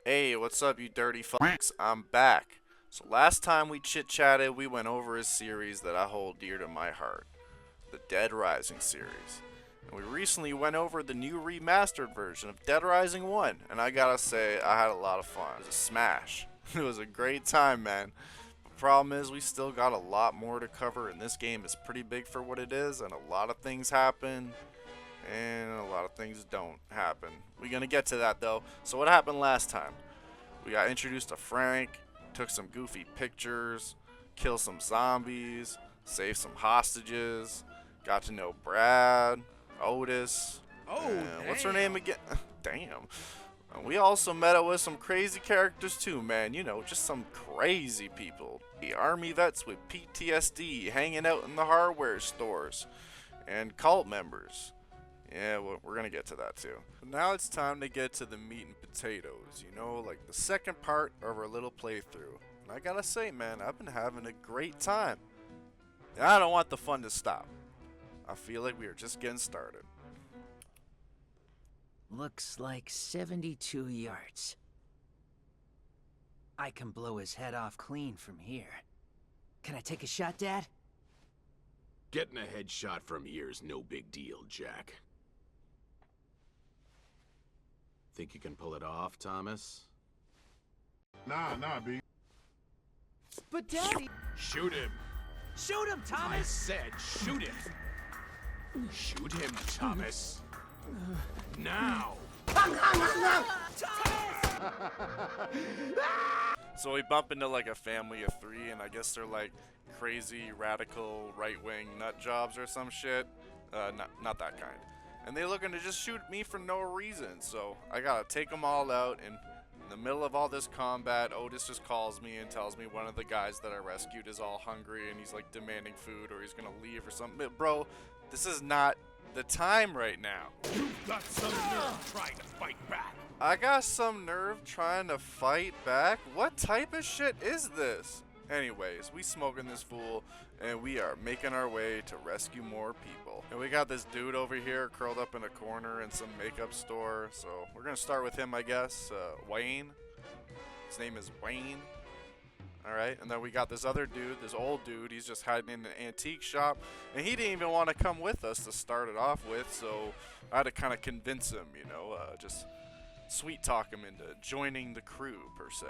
Hey, what's up, you dirty fucks? I'm back. So last time we chit-chatted, we went over a series that I hold dear to my heart, the Dead Rising series. And we recently went over the new remastered version of Dead Rising 1, and I gotta say, I had a lot of fun. It was a smash. It was a great time, man. The problem is, we still got a lot more to cover, and this game is pretty big for what it is, and a lot of things happen. And a lot of things don't happen. We're gonna get to that though. So what happened last time? We got introduced to Frank, took some goofy pictures, killed some zombies, saved some hostages, got to know Brad, Otis. What's her name again? Damn. We also met up with some crazy characters too, man. You know, just some crazy people. The army vets with PTSD hanging out in the hardware stores, and cult members. Yeah, we're gonna get to that too. But now it's time to get to the meat and potatoes, you know, like the second part of our little playthrough. And I gotta say, man, I've been having a great time. And I don't want the fun to stop. I feel like we are just getting started. Looks like 72 yards. I can blow his head off clean from here. Can I take a shot, Dad? Getting a headshot from here's no big deal, Jack. Think you can pull it off, Thomas? Nah, B. But Daddy... Shoot him! Shoot him, I Thomas! said shoot him! Shoot him, Thomas! Now! So we bump into like a family of three, and I guess they're like crazy, radical, right-wing nut jobs or some shit. Not that kind. And they looking to just shoot me for no reason, so I gotta take them all out. And in the middle of all this combat, Otis just calls me and tells me one of the guys that I rescued is all hungry and he's like demanding food or he's gonna leave or something. But bro, this is not the time right now. You've got some nerve trying to fight back! I got some nerve trying to fight back? What type of shit is this? Anyways, we smoking this fool, and we are making our way to rescue more people. And we got this dude over here curled up in a corner in some makeup store, so we're gonna start with him, I guess. Wayne. His name is Wayne. Alright, and then we got this other dude, this old dude. He's just hiding in an antique shop, and he didn't even want to come with us to start it off with, so I had to kind of convince him, you know, just sweet talk him into joining the crew, per se.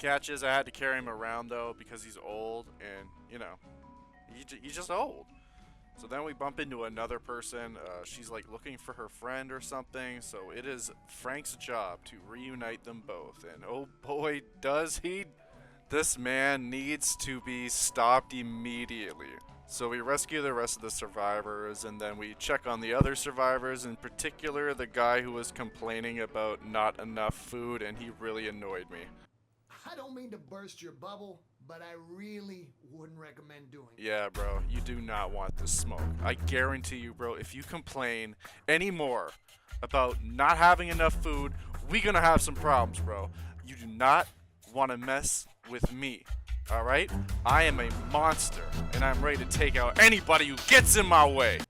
Catch is I had to carry him around though because he's old, and you know, he's just old. So then we bump into another person. She's like looking for her friend or something, so it is Frank's job to reunite them both, and oh boy does he. This man needs to be stopped immediately. So we rescue the rest of the survivors, and then we check on the other survivors, in particular the guy who was complaining about not enough food, and he really annoyed me. I don't mean to burst your bubble, but I really wouldn't recommend doing it. Yeah, bro, you do not want this smoke. I guarantee you, bro, if you complain anymore about not having enough food, we gonna have some problems, bro. You do not want to mess with me, alright? I am a monster, and I'm ready to take out anybody who gets in my way.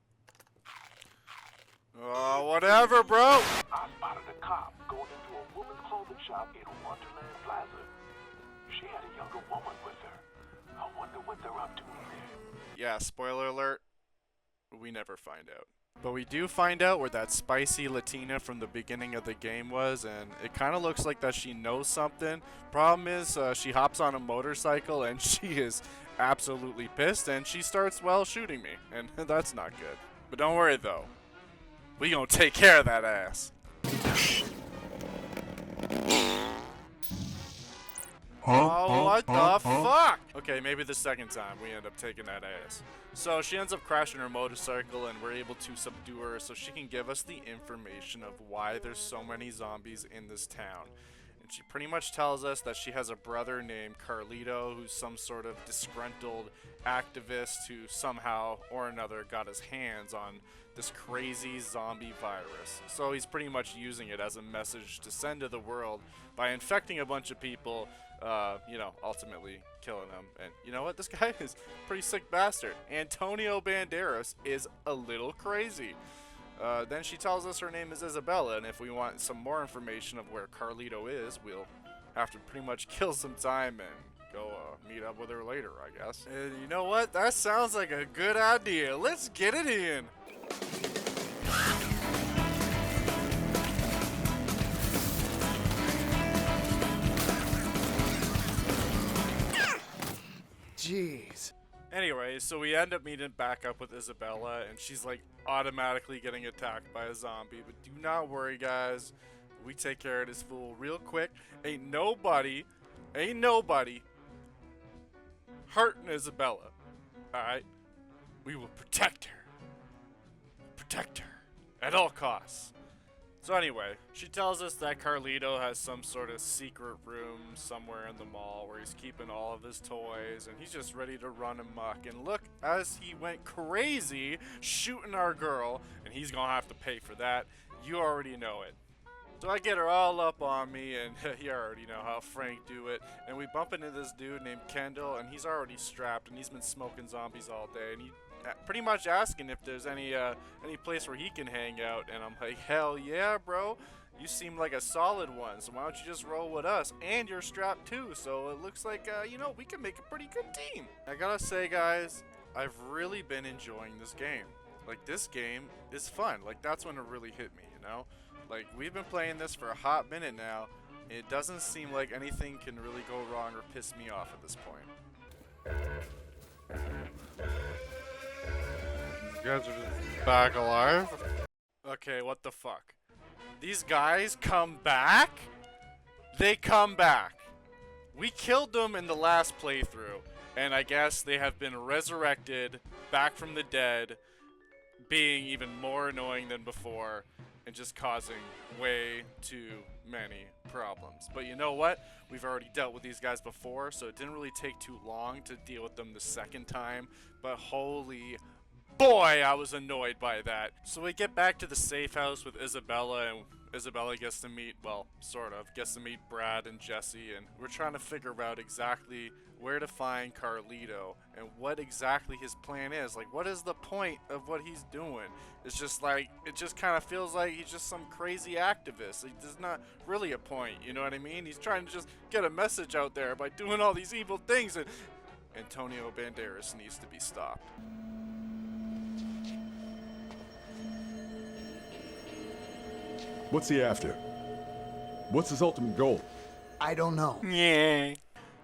Whatever, bro. I spotted a cop going into a woman's clothing shop in Wonderland Plaza. She had a younger woman with her. I wonder what they're up to in there. Yeah, spoiler alert, we never find out. But we do find out where that spicy Latina from the beginning of the game was, and it kind of looks like that she knows something. Problem is, she hops on a motorcycle and she is absolutely pissed, and she starts, well, shooting me, and that's not good. But don't worry though, we gonna take care of that ass. Oh, what the fuck? Okay, maybe the second time we end up taking that ass. So she ends up crashing her motorcycle, and we're able to subdue her so she can give us the information of why there's so many zombies in this town. And she pretty much tells us that she has a brother named Carlito, who's some sort of disgruntled activist who somehow or another got his hands on this crazy zombie virus. So he's pretty much using it as a message to send to the world by infecting a bunch of people, you know, ultimately killing them. And you know what? This guy is a pretty sick bastard. Antonio Banderas is a little crazy. Then she tells us her name is Isabella, and if we want some more information of where Carlito is, we'll have to pretty much kill some time and go meet up with her later, I guess. And you know what? That sounds like a good idea. Let's get it in. Jeez. Anyway, so we end up meeting back up with Isabella, and she's like automatically getting attacked by a zombie. But do not worry, guys. We take care of this fool real quick. Ain't nobody hurting Isabella. Alright? We will protect her. Protect her at all costs. So anyway, she tells us that Carlito has some sort of secret room somewhere in the mall where he's keeping all of his toys, and he's just ready to run amok. And look, as he went crazy shooting our girl, and he's gonna have to pay for that. You already know it. So I get her all up on me, and you already know how Frank do it. And we bump into this dude named Kendall, and he's already strapped, and he's been smoking zombies all day, and he pretty much asking if there's any place where he can hang out. And I'm like, hell yeah, bro. You seem like a solid one, so why don't you just roll with us? And you're strapped too, so it looks like, you know, we can make a pretty good team. I gotta say, guys, I've really been enjoying this game. Like, this game is fun. Like, that's when it really hit me, you know? Like, we've been playing this for a hot minute now. It doesn't seem like anything can really go wrong or piss me off at this point. You guys are just back alive? Okay, what the fuck? These guys come back? They come back. We killed them in the last playthrough, and I guess they have been resurrected back from the dead, being even more annoying than before, and just causing way too many problems. But you know what? We've already dealt with these guys before, so it didn't really take too long to deal with them the second time. But holy boy, I was annoyed by that. So we get back to the safe house with Isabella, and Isabella gets to meet, well, sort of, gets to meet Brad and Jesse, and we're trying to figure out exactly where to find Carlito and what exactly his plan is. Like, what is the point of what he's doing? It's just like, it just kind of feels like he's just some crazy activist. Like, there's not really a point, you know what I mean? He's trying to just get a message out there by doing all these evil things, and Antonio Banderas needs to be stopped. What's he after? What's his ultimate goal? I don't know. Yeah.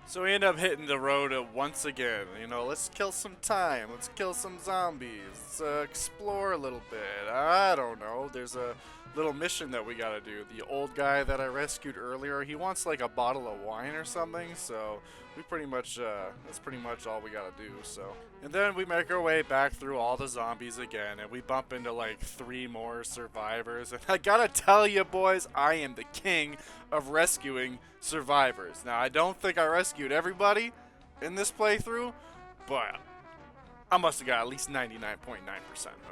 So we end up hitting the road once again. You know, let's kill some time. Let's kill some zombies. Let's explore a little bit. I don't know. There's a little mission that we gotta do. The old guy that I rescued earlier, he wants like a bottle of wine or something. So we pretty much, that's pretty much all we gotta do. So, and then we make our way back through all the zombies again, and we bump into like 3 more survivors. And I gotta tell you, boys, I am the king of rescuing survivors. Now, I don't think I rescued everybody in this playthrough, but I must have got at least 99.9%,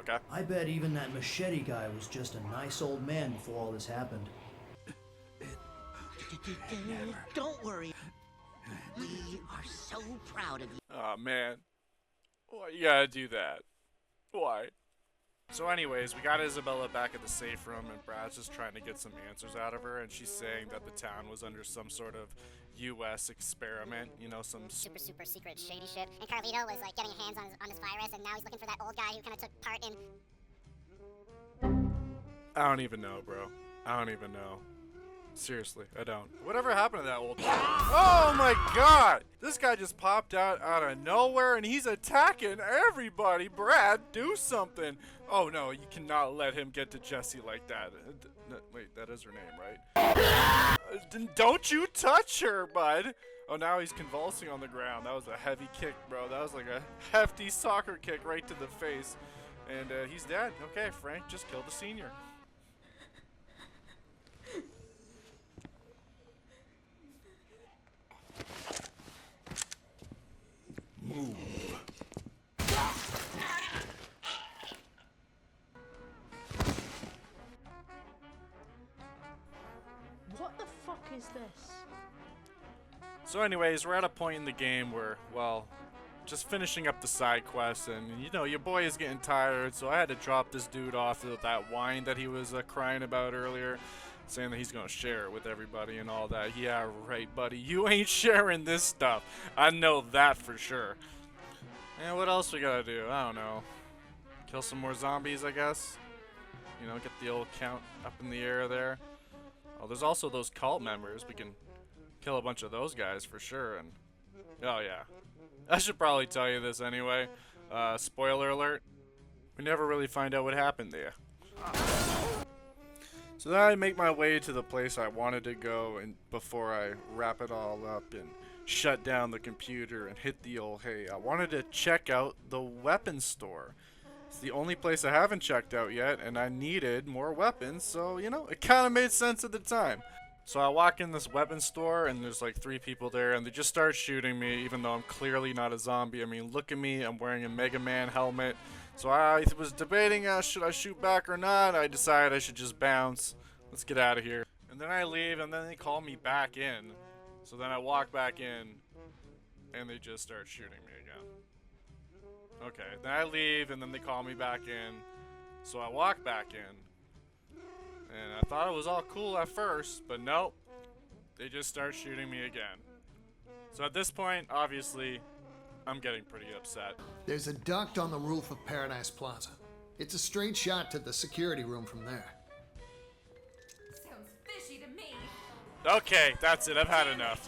okay? I bet even that machete guy was just a nice old man before all this happened. Don't worry. We are so proud of you. Oh man, why you gotta do that? Why? So anyways, we got Isabella back at the safe room, and Brad's just trying to get some answers out of her, and she's saying that the town was under some sort of U.S. experiment, you know, some super secret shady shit. And Carlito was like getting hands on his virus, and now he's looking for that old guy who kind of took part in... I don't even know, bro. I don't even know. Seriously, I don't. Whatever happened to that old guy? Oh my god! This guy just popped out of nowhere, and he's attacking everybody. Brad, do something. Oh no, you cannot let him get to Jesse like that. Wait, that is her name, right? Don't you touch her, bud. Oh, now he's convulsing on the ground. That was a heavy kick, bro. That was like a hefty soccer kick right to the face. And he's dead. Okay, Frank, just kill the senior. Move. What the fuck is this? So anyways, we're at a point in the game where, well, just finishing up the side quest, and you know, your boy is getting tired, so I had to drop this dude off with that wine that he was crying about earlier. saying that he's gonna share it with everybody and all that. Yeah, right, buddy. You ain't sharing this stuff. I know that for sure. And what else we gotta do? I don't know. Kill some more zombies, I guess. You know, get the old count up in the air there. Oh, there's also those cult members. We can kill a bunch of those guys for sure. And oh yeah, I should probably tell you this anyway. Spoiler alert. We never really find out what happened there. So then I make my way to the place I wanted to go, and before I wrap it all up and shut down the computer and hit the old hay, I wanted to check out the weapons store. It's the only place I haven't checked out yet, and I needed more weapons, so, you know, it kind of made sense at the time. So I walk in this weapons store, and there's like 3 people there, and they just start shooting me, even though I'm clearly not a zombie. I mean, look at me, I'm wearing a Mega Man helmet. So I was debating, should I shoot back or not? I decided I should just bounce. Let's get out of here. And then I leave, and then they call me back in. So then I walk back in, and they just start shooting me again. Okay, then I leave, and then they call me back in. So I walk back in. And I thought it was all cool at first, but nope. They just start shooting me again. So at this point, obviously, I'm getting pretty upset. There's a duct on the roof of Paradise Plaza. It's a straight shot to the security room from there. Sounds fishy to me. Okay, that's it. I've had enough.